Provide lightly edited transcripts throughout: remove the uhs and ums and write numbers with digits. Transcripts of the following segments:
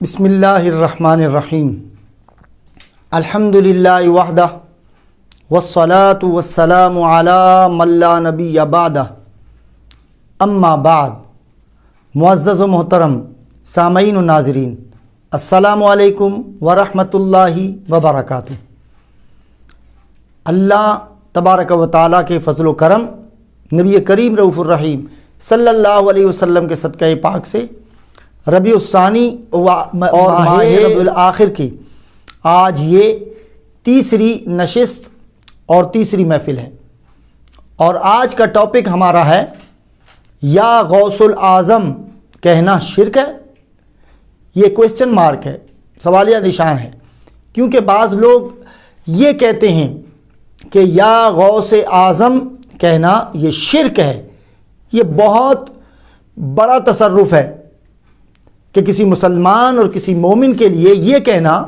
بسم اللہ الرحمن الرحیم الحمد للہ وحدہ والصلاة والسلام علی من لا نبی بعدہ اما بعد. معزز و محترم سامعین و ناظرین، السلام علیکم ورحمۃ اللہ وبرکاتہ. اللہ تبارک و تعالیٰ کے فضل و کرم، نبی کریم رؤوف الرحیم صلی اللہ علیہ وسلم کے صدقہ پاک سے ربیع الثانی اور ماہ ربیع الآخر کی آج یہ تیسری نشست اور تیسری محفل ہے، اور آج کا ٹاپک ہمارا ہے یا غوث الاعظم کہنا شرک ہے. یہ کویسچن مارک ہے، سوالیہ نشان ہے، کیونکہ بعض لوگ یہ کہتے ہیں کہ یا غوث اعظم کہنا یہ شرک ہے. یہ بہت بڑا تصرف ہے کہ کسی مسلمان اور کسی مومن کے لیے یہ کہنا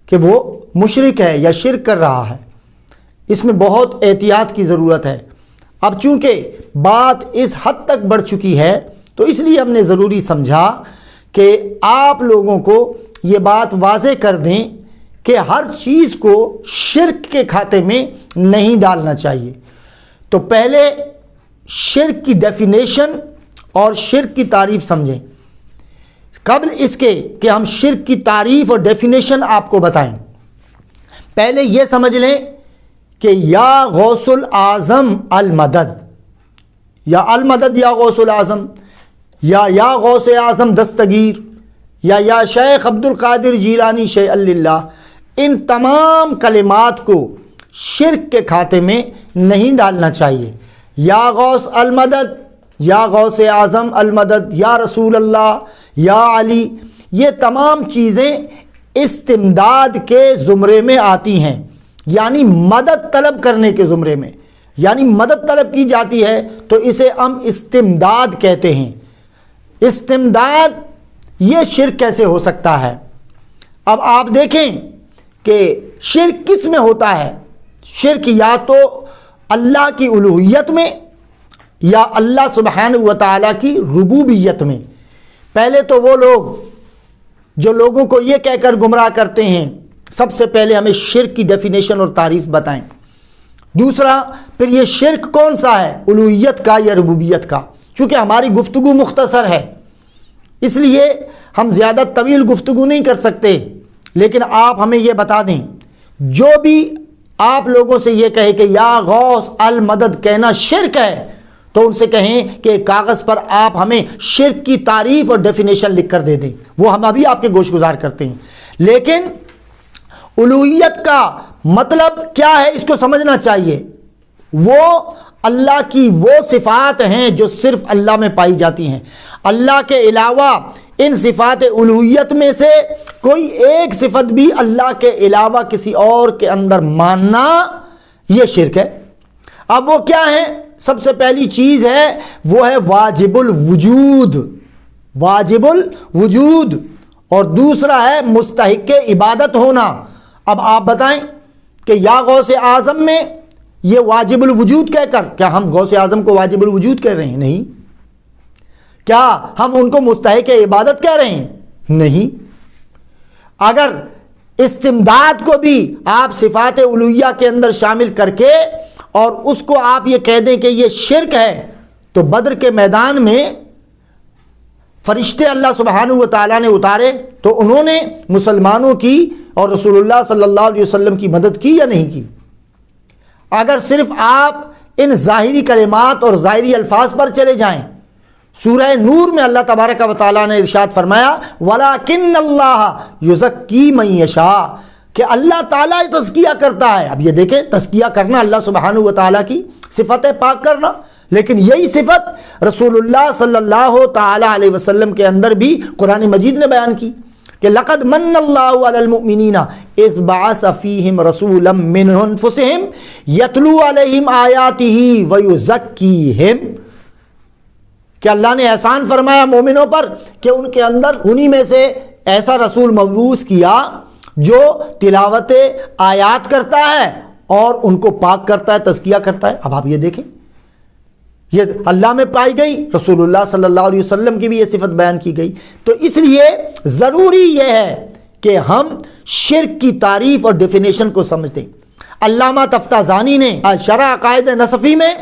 کہ وہ مشرک ہے یا شرک کر رہا ہے. اس میں بہت احتیاط کی ضرورت ہے. اب چونکہ بات اس حد تک بڑھ چکی ہے تو اس لیے ہم نے ضروری سمجھا کہ آپ لوگوں کو یہ بات واضح کر دیں کہ ہر چیز کو شرک کے کھاتے میں نہیں ڈالنا چاہیے. تو پہلے شرک کی ڈیفینیشن اور شرک کی تعریف سمجھیں. قبل اس کے کہ ہم شرک کی تعریف اور ڈیفینیشن آپ کو بتائیں، پہلے یہ سمجھ لیں کہ یا غوث الاعظم المدد، یا المدد یا غوث الاعظم، یا غوث اعظم دستگیر، یا شیخ عبد القادر جیلانی شیء للہ، ان تمام کلمات کو شرک کے کھاتے میں نہیں ڈالنا چاہیے. یا غوث المدد، یا غوث اعظم المدد، یا رسول اللہ، یا علی، یہ تمام چیزیں استمداد کے زمرے میں آتی ہیں، یعنی مدد طلب کرنے کے زمرے میں، یعنی مدد طلب کی جاتی ہے تو اسے ہم استمداد کہتے ہیں. استمداد یہ شرک کیسے ہو سکتا ہے؟ اب آپ دیکھیں کہ شرک کس میں ہوتا ہے. شرک یا تو اللہ کی الوہیت میں یا اللہ سبحانہ و تعالیٰ کی ربوبیت میں. پہلے تو وہ لوگ جو لوگوں کو یہ کہہ کر گمراہ کرتے ہیں، سب سے پہلے ہمیں شرک کی ڈیفینیشن اور تعریف بتائیں. دوسرا پھر یہ شرک کون سا ہے، الوہیت کا یا ربوبیت کا؟ چونکہ ہماری گفتگو مختصر ہے اس لیے ہم زیادہ طویل گفتگو نہیں کر سکتے، لیکن آپ ہمیں یہ بتا دیں جو بھی آپ لوگوں سے یہ کہے کہ یا غوث المدد کہنا شرک ہے تو ان سے کہیں کہ کاغذ پر آپ ہمیں شرک کی تعریف اور ڈیفینیشن لکھ کر دے دیں، وہ ہم ابھی آپ کے گوش گزار کرتے ہیں. لیکن الوہیت کا مطلب کیا ہے اس کو سمجھنا چاہیے. وہ اللہ کی وہ صفات ہیں جو صرف اللہ میں پائی جاتی ہیں. اللہ کے علاوہ ان صفات الوہیت میں سے کوئی ایک صفت بھی اللہ کے علاوہ کسی اور کے اندر ماننا یہ شرک ہے. اب وہ کیا ہے؟ سب سے پہلی چیز ہے وہ ہے واجب الوجود، واجب الوجود، اور دوسرا ہے مستحق عبادت ہونا. اب آپ بتائیں کہ یا غوث اعظم میں یہ واجب الوجود کہہ کر کیا ہم غوث اعظم کو واجب الوجود کہہ رہے ہیں؟ نہیں. کیا ہم ان کو مستحق عبادت کہہ رہے ہیں؟ نہیں. اگر استمداد کو بھی آپ صفات الوہیہ کے اندر شامل کر کے اور اس کو آپ یہ کہہ دیں کہ یہ شرک ہے تو بدر کے میدان میں فرشتے اللہ سبحانہ و تعالیٰ نے اتارے تو انہوں نے مسلمانوں کی اور رسول اللہ صلی اللہ علیہ وسلم کی مدد کی یا نہیں کی؟ اگر صرف آپ ان ظاہری کلمات اور ظاہری الفاظ پر چلے جائیں، سورہ نور میں اللہ تبارک و تعالیٰ نے ارشاد فرمایا وَلَكِنَّ اللَّهَ يُزَكِّي مَن يَشَاءُ، کہ اللہ تعالیٰ تزکیہ کرتا ہے. اب یہ دیکھیں تزکیہ کرنا اللہ سبحانہ و تعالیٰ کی صفت ہے، پاک کرنا، لیکن یہی صفت رسول اللہ صلی اللہ تعالیٰ علیہ وسلم کے اندر بھی قرآن مجید نے بیان کی کہ لَقَدْ مَنَّ اللَّهُ عَلَى الْمُؤْمِنِينَ إِذْ بَعَثَ فِيهِمْ رَسُولًا مِّنْ أَنفُسِهِمْ يَتْلُو عَلَيْهِمْ آيَاتِهِ وَيُزَكِّيهِمْ، کہ اللہ نے احسان فرمایا مومنوں پر کہ ان کے اندر انہی میں سے ایسا رسول مبعوث کیا جو تلاوت آیات کرتا ہے اور ان کو پاک کرتا ہے، تزکیہ کرتا ہے. اب آپ یہ دیکھیں یہ اللہ میں پائی گئی، رسول اللہ صلی اللہ علیہ وسلم کی بھی یہ صفت بیان کی گئی۔ تو اس لیے ضروری یہ ہے کہ ہم شرک کی تعریف اور ڈیفینیشن کو سمجھتے۔ علامہ تفتازانی نے شرح عقائد نصفی میں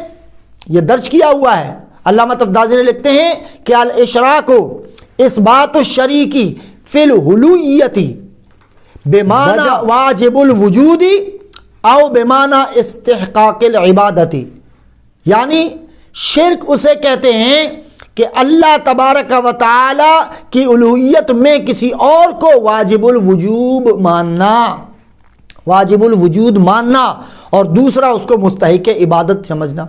یہ درج کیا ہوا ہے۔ علامہ تفتازانی لکھتے ہیں کہ الاشراک اثبات الشریک فی الہلویت بمعنی واجب الوجود او بمعنی استحقاق العبادت، یعنی شرک اسے کہتے ہیں کہ اللہ تبارک و تعالی کی الوہیت میں کسی اور کو واجب الوجود ماننا اور دوسرا اس کو مستحق عبادت سمجھنا۔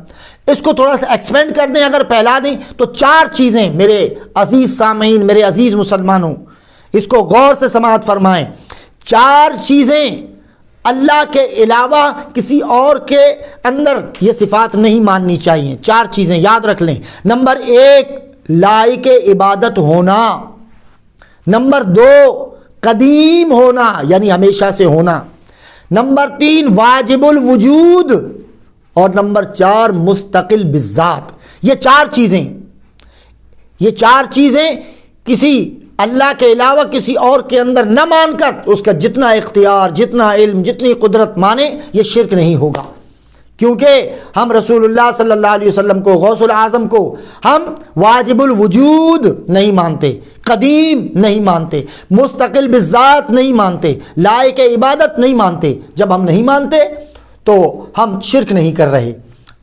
اس کو تھوڑا سا ایکسپینڈ کر دیں، اگر پھیلا دیں تو 4 چیزیں میرے عزیز سامعین، میرے عزیز مسلمانوں، اس کو غور سے سماعت فرمائیں۔ 4 چیزیں اللہ کے علاوہ کسی اور کے اندر یہ صفات نہیں ماننی چاہیے۔ 4 چیزیں یاد رکھ لیں۔ نمبر 1 لائق عبادت ہونا، نمبر 2 قدیم ہونا یعنی ہمیشہ سے ہونا، نمبر 3 واجب الوجود، اور نمبر 4 مستقل بالذات۔ یہ 4 چیزیں کسی اللہ کے علاوہ کسی اور کے اندر نہ مان کر اس کا جتنا اختیار، جتنا علم، جتنی قدرت مانے، یہ شرک نہیں ہوگا، کیونکہ ہم رسول اللہ صلی اللہ علیہ وسلم کو، غوث العظم کو ہم واجب الوجود نہیں مانتے، قدیم نہیں مانتے، مستقل بالذات نہیں مانتے، لائق عبادت نہیں مانتے۔ جب ہم نہیں مانتے تو ہم شرک نہیں کر رہے۔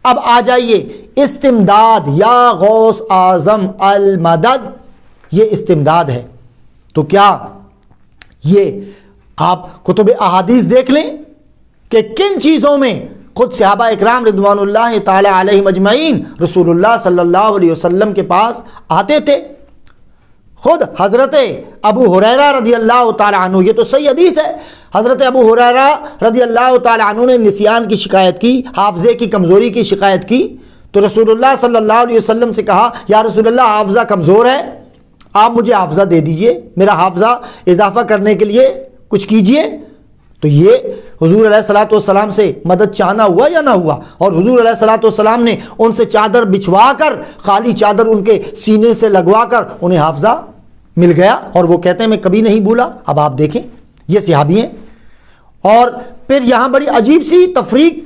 اب آ جائیے استمداد، یا غوث اعظم المدد، یہ استمداد ہے۔ تو کیا یہ آپ کتب احادیث دیکھ لیں کہ کن چیزوں میں خود صحابہ اکرام رضوان اللہ تعالی علیہم اجمعین رسول اللہ صلی اللہ علیہ وسلم کے پاس آتے تھے۔ خود حضرت ابو ہریرہ رضی اللہ تعالی عنہ، یہ تو صحیح حدیث ہے، حضرت ابو ہریرہ رضی اللہ تعالی عنہ نے نسیان کی شکایت کی، حافظے کی کمزوری کی شکایت کی، تو رسول اللہ صلی اللہ علیہ وسلم سے کہا یا رسول اللہ حافظہ کمزور ہے، آپ مجھے حافظہ دے دیجئے، میرا حافظہ اضافہ کرنے کے لیے کچھ کیجئے۔ تو یہ حضور علیہ الصلوۃ والسلام سے مدد چاہنا ہوا یا نہ ہوا، اور حضور علیہ الصلوۃ والسلام نے ان سے چادر بچھوا کر، خالی چادر ان کے سینے سے لگوا کر انہیں حافظہ مل گیا، اور وہ کہتے ہیں میں کبھی نہیں بھولا۔ اب آپ دیکھیں یہ صحابی ہیں۔ اور پھر یہاں بڑی عجیب سی تفریق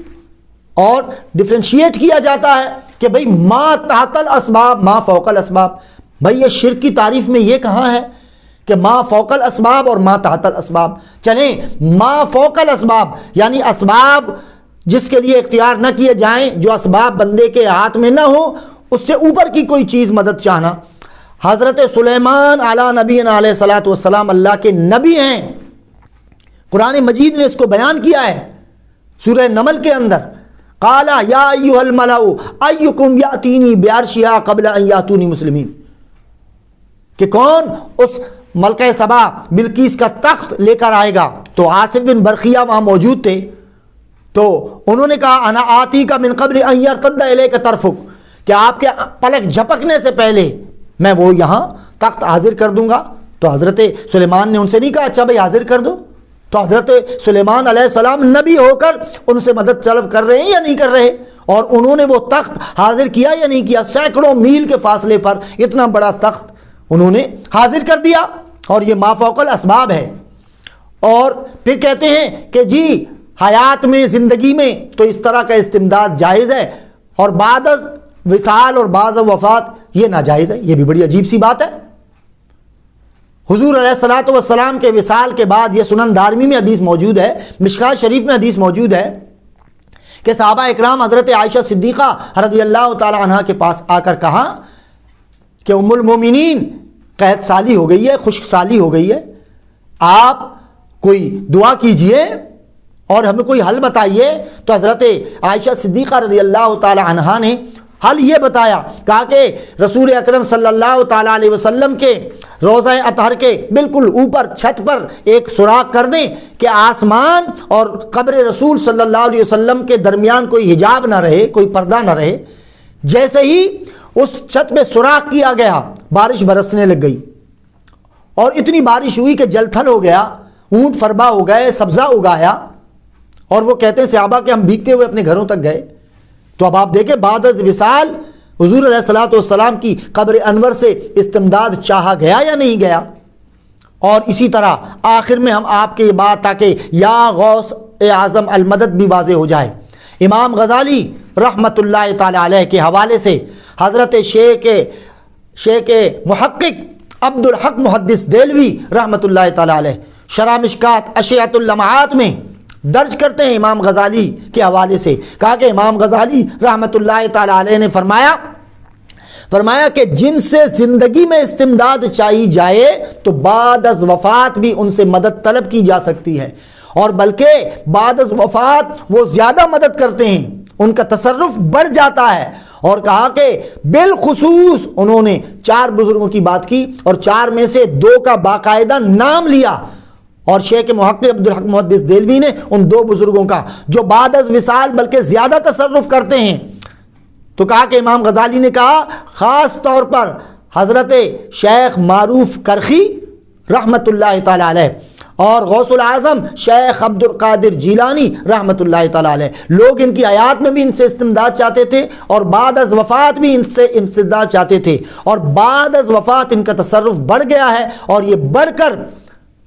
اور ڈفرینشیٹ کیا جاتا ہے کہ بھئی ما تحت الاسباب ما فوق الاسباب۔ بھئی یہ شرک کی تعریف میں یہ کہاں ہے کہ ما فوق الاسباب اور ما تحت الاسباب؟ چلیں ما فوق الاسباب یعنی اسباب جس کے لیے اختیار نہ کیے جائیں، جو اسباب بندے کے ہاتھ میں نہ ہو، اس سے اوپر کی کوئی چیز مدد چاہنا۔ حضرت سلیمان علی نبینا علیہ الصلوۃ والسلام اللہ کے نبی ہیں، قرآن مجید نے اس کو بیان کیا ہے سورہ نمل کے اندر، قال یا ایھا الملأ ایکم یاتینی بعرشھا قبل ان یاتونی مسلمین، کہ کون اس ملکہ سبا بلقیس کا تخت لے کر آئے گا۔ تو آصف بن برقیہ وہاں موجود تھے، تو انہوں نے کہا انا آتی کا من قبل ان یرتد الیک طرفک، کہ آپ کے پلک جھپکنے سے پہلے میں وہ یہاں تخت حاضر کر دوں گا۔ تو حضرت سلیمان نے ان سے نہیں کہا اچھا بھائی حاضر کر دو، تو حضرت سلیمان علیہ السلام نبی ہو کر ان سے مدد طلب کر رہے ہیں یا نہیں کر رہے، اور انہوں نے وہ تخت حاضر کیا یا نہیں کیا؟ سینکڑوں میل کے فاصلے پر اتنا بڑا تخت انہوں نے حاضر کر دیا، اور یہ ما فوق الاسباب ہے۔ اور پھر کہتے ہیں کہ جی حیات میں، زندگی میں تو اس طرح کا استمداد جائز ہے، اور بعد از وصال اور بعد از وفات یہ ناجائز ہے۔ یہ بھی بڑی عجیب سی بات ہے۔ حضور علیہ الصلوۃ والسلام کے وصال کے بعد، یہ سنن دارمی میں حدیث موجود ہے، مشکوٰۃ شریف میں حدیث موجود ہے کہ صحابہ اکرام حضرت عائشہ صدیقہ رضی اللہ تعالی عنہا کے پاس آ کر کہا کہ ام المومنین قحط سالی ہو گئی ہے، خشک سالی ہو گئی ہے، آپ کوئی دعا کیجئے اور ہمیں کوئی حل بتائیے۔ تو حضرت عائشہ صدیقہ رضی اللہ تعالی عنہا نے حل یہ بتایا، کہا کہ رسول اکرم صلی اللہ تعالی علیہ وسلم کے روضہ اطہر کے بالکل اوپر چھت پر ایک سوراخ کر دیں کہ آسمان اور قبر رسول صلی اللہ علیہ وسلم کے درمیان کوئی حجاب نہ رہے، کوئی پردہ نہ رہے۔ جیسے ہی اس چھت پہ سوراخ کیا گیا، بارش برسنے لگ گئی، اور اتنی بارش ہوئی کہ جل تھل ہو گیا، اونٹ فربا ہو گئے، سبزہ اگایا، اور وہ کہتے ہیں صحابہ کہ ہم بھیگتے ہوئے اپنے گھروں تک گئے۔ تو اب آپ دیکھیں بعد از وصال حضور علیہ الصلوۃ والسلام کی قبر انور سے استمداد چاہا گیا یا نہیں گیا؟ اور اسی طرح آخر میں ہم آپ کے یہ بات تاکہ یا غوث اعظم المدد بھی واضح ہو جائے، امام غزالی رحمۃ اللہ تعالی علیہ کے حوالے سے حضرت شیخ محقق عبد الحق محدث دہلوی رحمۃ اللہ تعالی علیہ شرح مشکات اشعۃ اللمعات میں درج کرتے ہیں امام غزالی کے حوالے سے، کہا کہ امام غزالی رحمۃ اللہ تعالی علیہ نے فرمایا کہ جن سے زندگی میں استمداد چاہی جائے تو بعد از وفات بھی ان سے مدد طلب کی جا سکتی ہے، اور بلکہ بعد از وفات وہ زیادہ مدد کرتے ہیں، ان کا تصرف بڑھ جاتا ہے۔ اور کہا کہ بالخصوص انہوں نے 4 بزرگوں کی بات کی اور 4 میں سے 2 کا باقاعدہ نام لیا، اور شیخ محقق عبد الحق محدث دہلوی نے ان 2 بزرگوں کا جو بعد از وصال بلکہ زیادہ تصرف کرتے ہیں۔ تو کہا کہ امام غزالی نے کہا خاص طور پر حضرت شیخ معروف کرخی رحمت اللہ تعالی علیہ اور غوث العظم شیخ عبد القادر جیلانی رحمت اللہ تعالی علیہ، لوگ ان کی حیات میں بھی ان سے استمداد چاہتے تھے اور بعد از وفات بھی ان سے استمداد چاہتے تھے، اور بعد از وفات ان کا تصرف بڑھ گیا ہے اور یہ بڑھ کر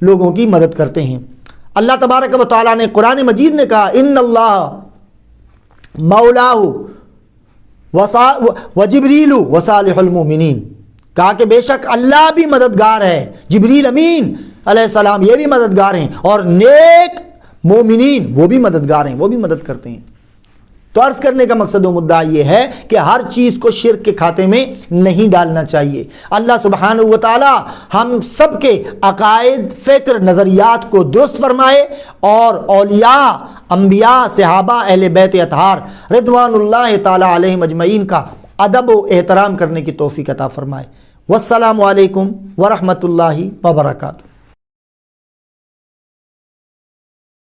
لوگوں کی مدد کرتے ہیں۔ اللہ تبارک و تعالیٰ نے قرآن مجید نے کہا ان اللہ مولاہ وجبریل وصالح المؤمنین، کہا کہ بے شک اللہ بھی مددگار ہے، جبریل امین علیہ السلام یہ بھی مددگار ہیں، اور نیک مومنین وہ بھی مددگار ہیں، وہ بھی مدد کرتے ہیں۔ تو عرض کرنے کا مقصد و مدعا یہ ہے کہ ہر چیز کو شرک کے کھاتے میں نہیں ڈالنا چاہیے۔ اللہ سبحانہ و تعالی ہم سب کے عقائد، فکر، نظریات کو درست فرمائے اور اولیاء، انبیاء، صحابہ، اہل بیت اطہار رضوان اللہ تعالی علیہم اجمعین کا ادب و احترام کرنے کی توفیق عطا فرمائے۔ والسلام علیکم ورحمۃ اللہ وبرکاتہ۔